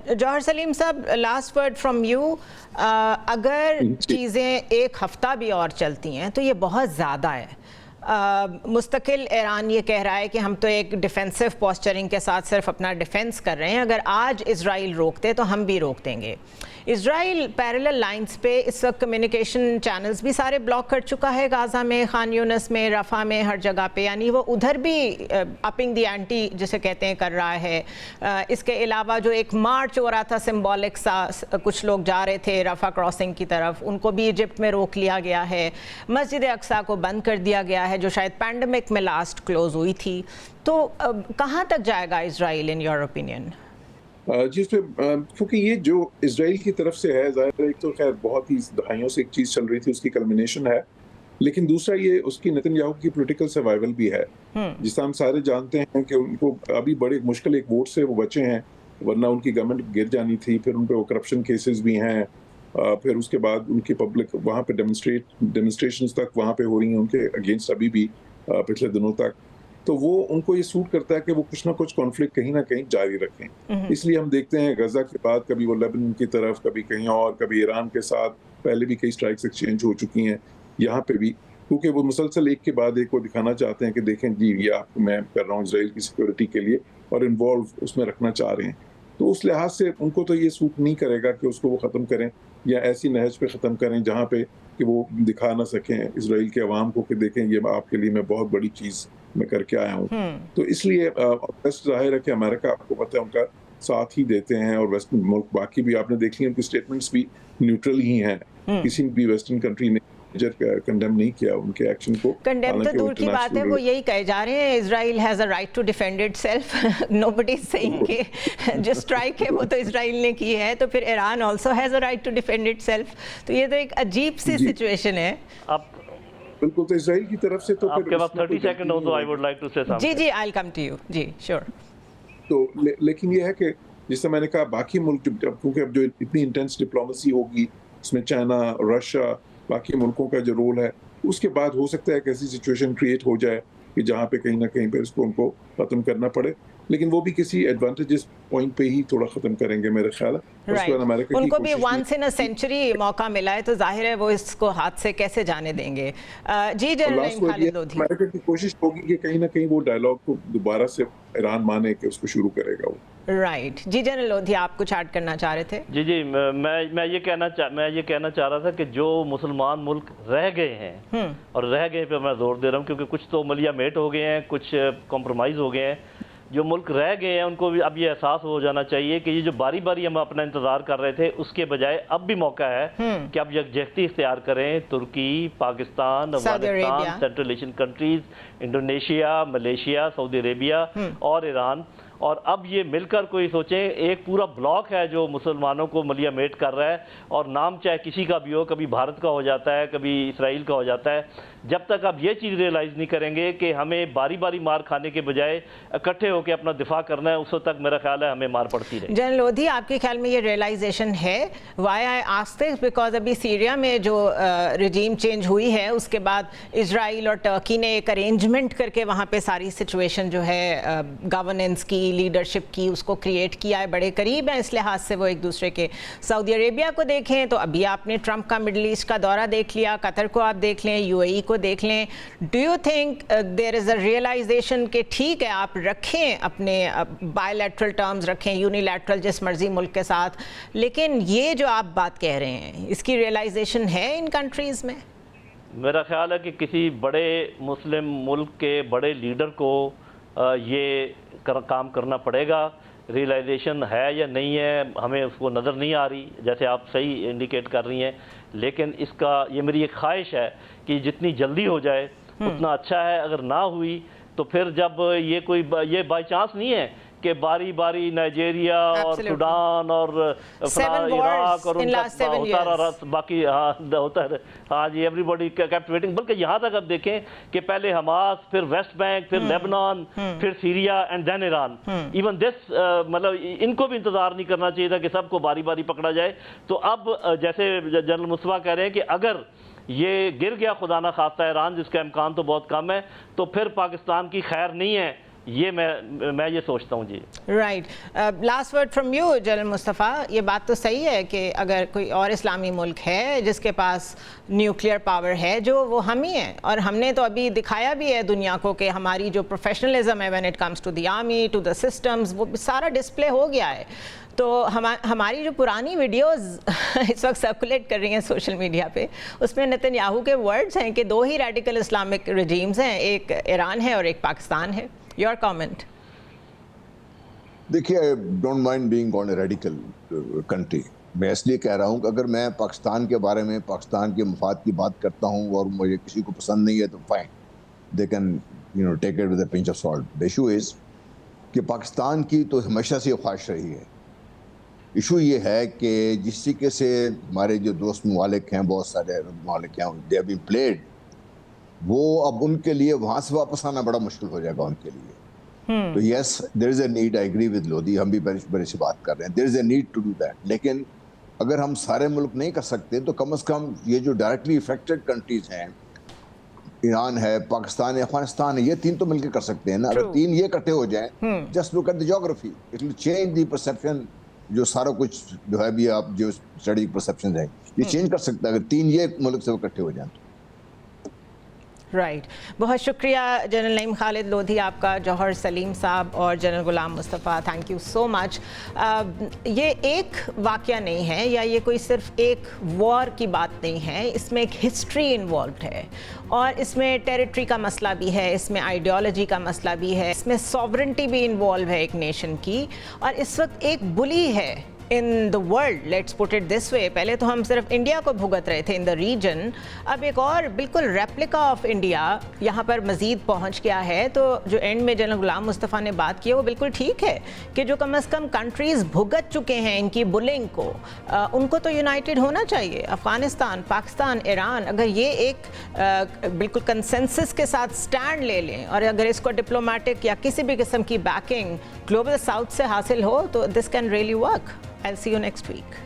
جوہر سلیم صاحب، last word from you. اگر چیزیں ایک ہفتہ بھی اور چلتی ہیں تو یہ بہت زیادہ ہے. مستقل ایران یہ کہہ رہا ہے کہ ہم تو ایک ڈیفینسو پوسچرنگ کے ساتھ صرف اپنا ڈیفینس کر رہے ہیں، اگر آج اسرائیل روکتے تو ہم بھی روک دیں گے. اسرائیل پیرلل لائنز پہ اس وقت کمیونیکیشن چینلز بھی سارے بلاک کر چکا ہے، غازہ میں، خان یونس میں، رفح میں، ہر جگہ پہ، یعنی وہ ادھر بھی اپنگ دی اینٹی جسے کہتے ہیں کر رہا ہے. اس کے علاوہ جو ایک مارچ ہو رہا تھا سمبولک سا، کچھ لوگ جا رہے تھے رفح کراسنگ کی طرف، ان کو بھی ایجپٹ میں روک لیا گیا ہے. مسجد اقصیٰ کو بند کر دیا گیا ہے جو شاید پینڈیمک میں لاسٹ کلوز ہوئی تھی. تو کہاں تک جائے گا اسرائیل ان یور اوپینین؟ جی، اس پہ کیونکہ یہ جو اسرائیل کی طرف سے ہے، ظاہر ہے ایک تو خیر بہت ہی دہائیوں سے ایک چیز چل رہی تھی، اس کی کلمینیشن ہے، لیکن دوسرا یہ اس کی نتن یاہو کی پولیٹیکل سروائیول بھی ہے. جس طرح ہم سارے جانتے ہیں کہ ان کو ابھی بڑے مشکل ایک ووٹ سے وہ بچے ہیں، ورنہ ان کی گورنمنٹ گر جانی تھی. پھر ان پہ وہ کرپشن کیسز بھی ہیں، پھر اس کے بعد ان کی پبلک وہاں پہ ڈیمونسٹریشنز تک وہاں پہ ہو رہی ہیں ان کے اگینسٹ ابھی بھی پچھلے دنوں تک. تو وہ ان کو یہ سوٹ کرتا ہے کہ وہ کچھ نہ کچھ کانفلکٹ کہیں نہ کہیں جاری رکھیں. اس لیے ہم دیکھتے ہیں غزہ کے بعد کبھی وہ لیبنان کی طرف، کبھی کہیں اور، کبھی ایران کے ساتھ، پہلے بھی کئی اسٹرائکس ایکسچینج ہو چکی ہیں یہاں پہ بھی، کیونکہ وہ مسلسل ایک کے بعد ایک کو دکھانا چاہتے ہیں کہ دیکھیں جی یہ آپ کو میں کر رہا ہوں اسرائیل کی سیکورٹی کے لیے، اور انوالو اس میں رکھنا چاہ رہے ہیں. تو اس لحاظ سے ان کو تو یہ سوٹ نہیں کرے گا کہ اس کو وہ ختم کریں یا ایسی نہج پہ ختم کریں جہاں پہ کہ وہ دکھا نہ سکیں اسرائیل کے عوام کو کہ دیکھیں یہ آپ کے لیے میں بہت بڑی چیز میں کر کے آیا ہوں. تو اس لیے ظاہر ہے کہ امریکہ، آپ کو پتہ ہے، ان کا ساتھ ہی دیتے ہیں، اور ویسٹرن ملک باقی بھی آپ نے دیکھ لی ان کی اسٹیٹمنٹس بھی نیوٹرل ہی ہیں. کسی بھی ویسٹرن کنٹری نے کنڈیم نہیں کیا ان کے ایکشن کو. کنڈیم تو دور کی بات ہے، وہ یہی کہے جا رہے ہیں Israel has a right to defend itself. Nobody is seeing کہ جو اسٹرائک ہے وہ تو اسرائیل نے کی ہے، تو پھر Iran also has a right to defend itself. تو یہ تو ایک عجیب سی سچویشن ہے. بالکل. تو اسرائیل کی طرف سے تو آپ کے پاس 30 سیکنڈ ہو تو I would like to say some. جی I will come to you. جی شیور. تو لیکن یہ ہے کہ جس سے میں نے کہا باقی ملک، کیونکہ اب جو اتنی انٹینس ڈپلومیسی ہوگی اس میں چائنا، رشیا، باقی ملکوں کا جو رول ہے، اس کے بعد ہو سکتا ہے کہ ایسی سچویشن کریٹ ہو جائے کہ جہاں پہ کہیں نہ کہیں پہ اس کو ان کو ختم کرنا پڑے. لیکن وہ بھی کسی ایڈوانٹیجز پوائنٹ پہ ہی تھوڑا ختم کریں گے میرے خیال ہے. ان کو بھی ونس ان اے سینچری موقع ملا ہے، تو ظاہر ہے وہ اس کو ہاتھ سے کیسے جانے دیں گے. جی جنرل خالد لودھی، امریکہ کی کوشش ہوگی کہ کہیں نہ کہیں وہ ڈائلاگ کو دوبارہ سے ایران مانے کہ اس کو شروع کرے گا وہ. رائٹ. جی جنرل لودھی، آپ کچھ ایڈ کرنا چاہ رہے تھے؟ جی میں یہ کہنا چاہ رہا تھا کہ جو مسلمان ملک رہ گئے ہیں، اور رہ گئے پہ میں زور دے رہا ہوں کیونکہ کچھ تو ملیہ میٹ ہو گئے ہیں، کچھ کمپرومائز ہو گئے ہیں. جو ملک رہ گئے ہیں ان کو بھی اب یہ احساس ہو جانا چاہیے کہ یہ جو باری باری ہم اپنا انتظار کر رہے تھے، اس کے بجائے اب بھی موقع ہے کہ اب یکجہتی اختیار کریں. ترکی، Pakistan, Afghanistan, central Asian countries, Indonesia, Malaysia, سعودی عربیہ اور ایران. اور اب یہ مل کر کوئی سوچیں، ایک پورا بلاک ہے جو مسلمانوں کو ملیہ میٹ کر رہا ہے، اور نام چاہے کسی کا بھی ہو، کبھی بھارت کا ہو جاتا ہے، کبھی اسرائیل کا ہو جاتا ہے. جب تک آپ یہ چیز ریئلائز نہیں کریں گے کہ ہمیں باری باری مار کھانے کے بجائے اکٹھے ہو کے اپنا دفاع کرنا ہے، اس وقت تک میرا خیال ہے ہمیں مار پڑتی رہے. جنرل لودھی، آپ کے خیال میں یہ ریئلائزیشن ہے؟ Why I ask this because ابھی سیریا میں جو رجیم چینج ہوئی ہے اس کے بعد اسرائیل اور ٹرکی نے ایک ارینجمنٹ کر کے وہاں پہ ساری سچویشن جو ہے گورننس کی، لیڈرشپ کی، اس کو کریٹ کیا ہے، بڑے قریب ہیں اس لحاظ سے وہ ایک دوسرے کے. سعودی عربیہ کو دیکھیں تو ابھی آپ نے ٹرمپ کا مڈل ایسٹ کا دورہ دیکھ لیا، قطر کو آپ دیکھ لیں، یو اے ای کو دیکھ لیں. Do you think there is a realisation کہ ٹھیک ہے آپ رکھیں اپنے بائی لیٹرل ٹرمز رکھیں، یونی لیٹرل جس مرضی ملک کے ساتھ، لیکن یہ جو آپ بات کہہ رہے ہیں اس کی ریئلائزیشن ہے ان کنٹریز میں؟ میرا خیال ہے کہ کسی بڑے مسلم ملک کے بڑے لیڈر کو یہ کام کرنا پڑے گا. ریئلائزیشن ہے یا نہیں ہے ہمیں اس کو نظر نہیں آ رہی، جیسے آپ صحیح انڈیکیٹ کر رہی ہیں، لیکن اس کا یہ میری ایک خواہش ہے کہ جتنی جلدی ہو جائے اتنا اچھا ہے. اگر نہ ہوئی تو پھر جب یہ بائی چانس نہیں ہے کہ باری باری نائجیریا اور سوڈان اور عراق اور ان کا ہوتا رہا باقی ہوتا ہے. ہاں جی، ایوری باڈی کیپٹ ویٹنگ. بلکہ یہاں تک اب دیکھیں کہ پہلے حماس، پھر ویسٹ بینک، پھر لیبنان، پھر Syria and then Iran. Even this مطلب ان کو بھی انتظار نہیں کرنا چاہیے تھا کہ سب کو باری باری پکڑا جائے. تو اب جیسے جنرل مصطفیٰ کہہ رہے ہیں کہ اگر یہ گر گیا خدا نہ خواستہ ایران، جس کا امکان تو بہت کم ہے، تو پھر پاکستان کی خیر نہیں ہے یہ میں یہ سوچتا ہوں جی. Right. Last word from you general Mustafa. یہ بات تو صحیح ہے کہ اگر کوئی اور اسلامی ملک ہے جس کے پاس نیوکلیئر پاور ہے جو وہ ہم ہی ہیں, اور ہم نے تو ابھی دکھایا بھی ہے دنیا کو کہ ہماری جو پروفیشنلزم ہے when it comes to the army, to the systems, وہ سارا ڈسپلے ہو گیا ہے. تو ہماری جو پرانی ویڈیوز اس وقت سرکولیٹ کر رہی ہیں سوشل میڈیا پہ, اس میں نتن یاہو کے ورڈز ہیں کہ 2 ہی ریڈیکل اسلامک رجیمز ہیں, ایک ایران ہے اور ایک پاکستان ہے. Your comment. دیکھیے, don't mind being on a radical country. میں اس لیے کہہ رہا ہوں کہ اگر میں پاکستان کے بارے میں, پاکستان کے مفاد کی بات کرتا ہوں اور مجھے کسی کو پسند نہیں ہے تو fine, they can take it with a pinch of salt. The issue is کہ پاکستان کی تو ہمیشہ سے خواہش رہی ہے. ایشو یہ ہے کہ جس طریقے سے ہمارے جو دوست ممالک ہیں, بہت سارے ممالک ہیں, دے ہیو بین پلیڈ, وہ اب ان کے لیے وہاں سے واپس آنا بڑا مشکل ہو جائے گا ان کے لیے. تو yes, there is a need, I agree with Lodhi, ہم بھی بڑے سے بات کر رہے ہیں, there is a need to do that. لیکن اگر ہم سارے ملک نہیں کر سکتے تو کم از کم یہ جو ڈائریکٹلی افیکٹڈ کنٹریز ہیں, ایران ہے, پاکستان ہے, افغانستان ہے, یہ 3 تو مل کے کر سکتے ہیں نا. اگر 3 یہ اکٹھے ہو جائیں, just look at the geography, it will change the perception. جو سارا کچھ جو ہے بھی آپ جو اسٹڈی پرسیپشن ہیں یہ چینج کر سکتا ہے اگر 3 یہ ملک سے اکٹھے ہو جائیں. رائٹ. بہت شکریہ جنرل نعیم خالد لودھی آپ کا, جوہر سلیم صاحب اور general Ghulam Mustafa, thank you so مچ. یہ ایک واقعہ نہیں ہے یا یہ کوئی صرف ایک وار کی بات نہیں ہے, اس میں ایک ہسٹری انوالوڈ ہے, اور اس میں ٹیریٹری کا مسئلہ بھی ہے, اس میں آئیڈیالوجی کا مسئلہ بھی ہے, اس میں سوورنٹی بھی انوالو ہے ایک نیشن کی, اور اس وقت ایک بلی ہے in the world, let's put it this way. پہلے تو ہم صرف انڈیا کو بھگت رہے تھے in the region, اب ایک اور بالکل ریپلیکا آف انڈیا یہاں پر مزید پہنچ گیا ہے. تو جو اینڈ میں جنرل غلام مصطفیٰ نے بات کی ہے وہ بالکل ٹھیک ہے کہ جو کم از کم کنٹریز بھگت چکے ہیں ان کی بلنگ کو, ان کو تو یونائٹڈ ہونا چاہیے. افغانستان, پاکستان, ایران, اگر یہ ایک بالکل کنسنسس کے ساتھ سٹینڈ لے لیں, اور اگر اس کو ڈپلومیٹک یا کسی بھی قسم کی بیکنگ گلوبل ساؤتھ سے حاصل ہو, تو this can really work. I'll see you next week.